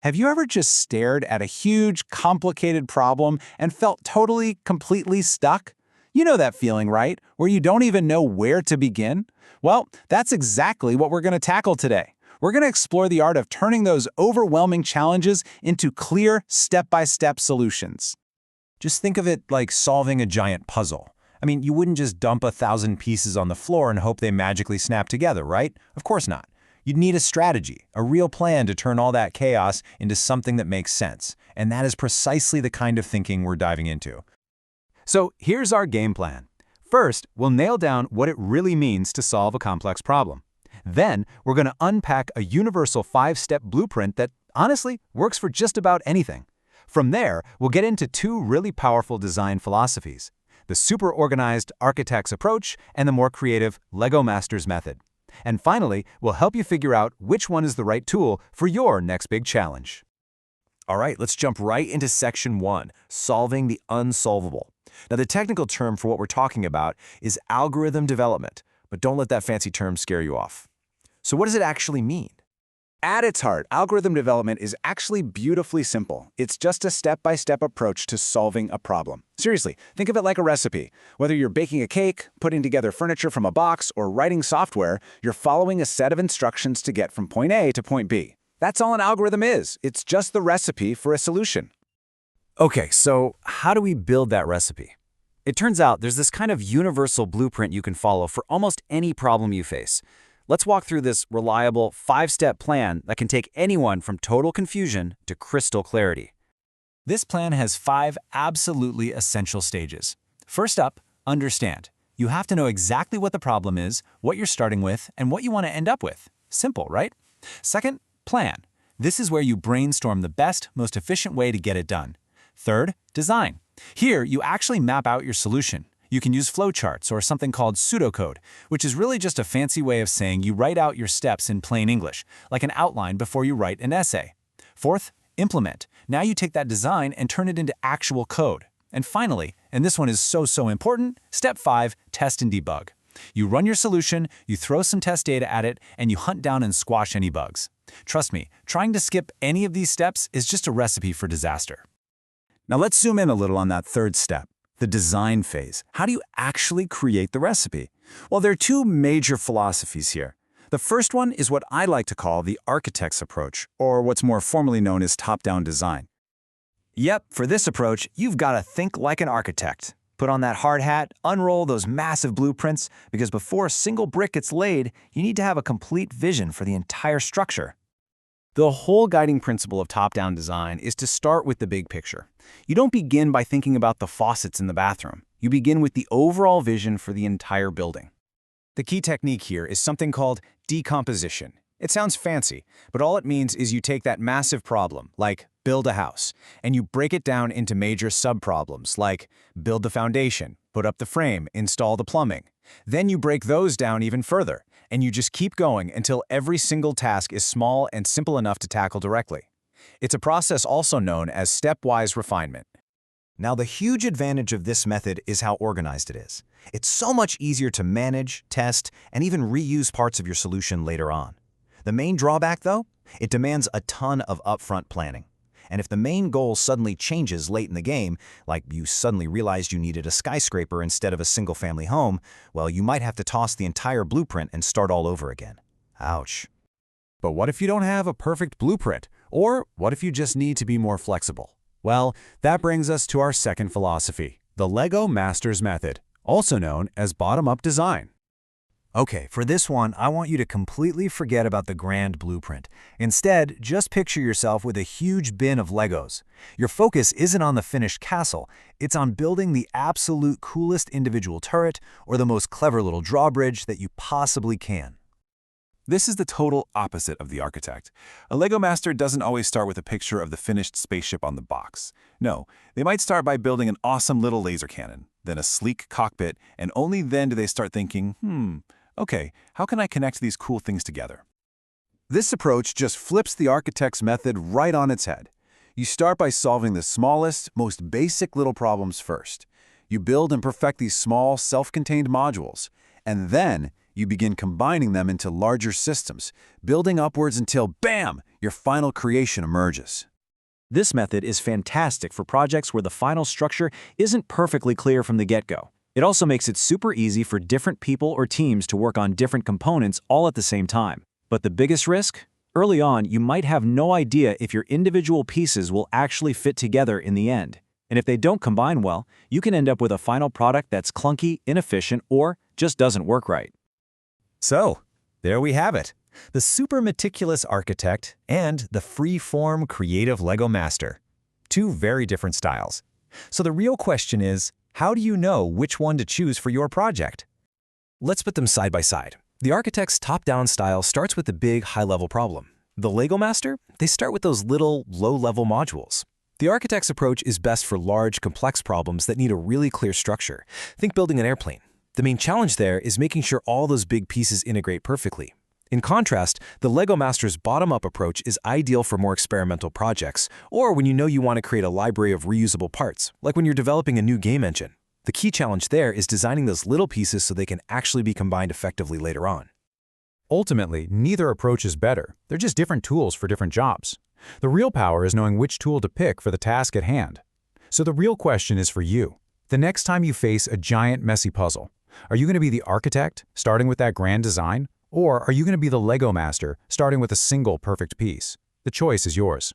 Have you ever just stared at a huge, complicated problem and felt totally, completely stuck? You know that feeling, right? Where you don't even know where to begin? Well, that's exactly what we're going to tackle today. We're going to explore the art of turning those overwhelming challenges into clear, step-by-step solutions. Just think of it like solving a giant puzzle. I mean, you wouldn't just dump 1,000 pieces on the floor and hope they magically snap together, right? Of course not. You'd need a strategy, a real plan to turn all that chaos into something that makes sense. And that is precisely the kind of thinking we're diving into. So here's our game plan. First, we'll nail down what it really means to solve a complex problem. Then, we're going to unpack a universal 5-step blueprint that, honestly, works for just about anything. From there, we'll get into 2 really powerful design philosophies: the super-organized architect's approach and the more creative Lego Masters method. And finally, we'll help you figure out which one is the right tool for your next big challenge. All right, let's jump right into section 1, solving the unsolvable. Now, the technical term for what we're talking about is algorithm development, but don't let that fancy term scare you off. So what does it actually mean? At its heart, algorithm development is actually beautifully simple. It's just a step-by-step approach to solving a problem. Seriously, think of it like a recipe. Whether you're baking a cake, putting together furniture from a box, or writing software, you're following a set of instructions to get from point A to point B. That's all an algorithm is. It's just the recipe for a solution. Okay, so how do we build that recipe? It turns out there's this kind of universal blueprint you can follow for almost any problem you face. Let's walk through this reliable 5-step plan that can take anyone from total confusion to crystal clarity. This plan has 5 absolutely essential stages. First up, understand. You have to know exactly what the problem is, what you're starting with, and what you want to end up with. Simple, right? Second, plan. This is where you brainstorm the best, most efficient way to get it done. Third, design. Here, you actually map out your solution. You can use flowcharts or something called pseudocode, which is really just a fancy way of saying you write out your steps in plain English, like an outline before you write an essay. Fourth, implement. Now you take that design and turn it into actual code. And finally, and this one is so important, step 5, test and debug. You run your solution, you throw some test data at it, and you hunt down and squash any bugs. Trust me, trying to skip any of these steps is just a recipe for disaster. Now let's zoom in a little on that third step, the design phase. How do you actually create the recipe? Well, there are 2 major philosophies here. The first one is what I like to call the architect's approach, or what's more formally known as top-down design. Yep, for this approach, you've got to think like an architect. Put on that hard hat, unroll those massive blueprints, because before a single brick gets laid, you need to have a complete vision for the entire structure. The whole guiding principle of top-down design is to start with the big picture. You don't begin by thinking about the faucets in the bathroom. You begin with the overall vision for the entire building. The key technique here is something called decomposition. It sounds fancy, but all it means is you take that massive problem, like build a house, and you break it down into major sub-problems, like build the foundation, put up the frame, install the plumbing. Then you break those down even further, and you just keep going until every single task is small and simple enough to tackle directly. It's a process also known as stepwise refinement. Now, the huge advantage of this method is how organized it is. It's so much easier to manage, test, and even reuse parts of your solution later on. The main drawback, though, it demands a ton of upfront planning. And if the main goal suddenly changes late in the game, like you suddenly realized you needed a skyscraper instead of a single-family home, well, you might have to toss the entire blueprint and start all over again. Ouch. But what if you don't have a perfect blueprint? Or what if you just need to be more flexible? Well, that brings us to our second philosophy, the Lego Masters method, also known as bottom-up design. Okay, for this one, I want you to completely forget about the grand blueprint. Instead, just picture yourself with a huge bin of Legos. Your focus isn't on the finished castle, it's on building the absolute coolest individual turret or the most clever little drawbridge that you possibly can. This is the total opposite of the architect. A Lego master doesn't always start with a picture of the finished spaceship on the box. No, they might start by building an awesome little laser cannon, then a sleek cockpit, and only then do they start thinking, okay, how can I connect these cool things together? This approach just flips the architect's method right on its head. You start by solving the smallest, most basic little problems first. You build and perfect these small, self-contained modules, and then You begin combining them into larger systems, building upwards until, bam, your final creation emerges. This method is fantastic for projects where the final structure isn't perfectly clear from the get-go. It also makes it super easy for different people or teams to work on different components all at the same time. But the biggest risk? Early on, you might have no idea if your individual pieces will actually fit together in the end. And if they don't combine well, you can end up with a final product that's clunky, inefficient, or just doesn't work right. So, there we have it. The super meticulous architect and the free-form creative Lego master. Two very different styles. So the real question is, how do you know which one to choose for your project? Let's put them side by side. The architect's top-down style starts with the big, high-level problem. The Lego master, they start with those little, low-level modules. The architect's approach is best for large, complex problems that need a really clear structure. Think building an airplane. The main challenge there is making sure all those big pieces integrate perfectly. In contrast, the Lego Master's bottom-up approach is ideal for more experimental projects, or when you know you want to create a library of reusable parts, like when you're developing a new game engine. The key challenge there is designing those little pieces so they can actually be combined effectively later on. Ultimately, neither approach is better. They're just different tools for different jobs. The real power is knowing which tool to pick for the task at hand. So the real question is for you. The next time you face a giant, messy puzzle, are you going to be the architect, starting with that grand design? Or are you going to be the Lego master, starting with a single perfect piece? The choice is yours.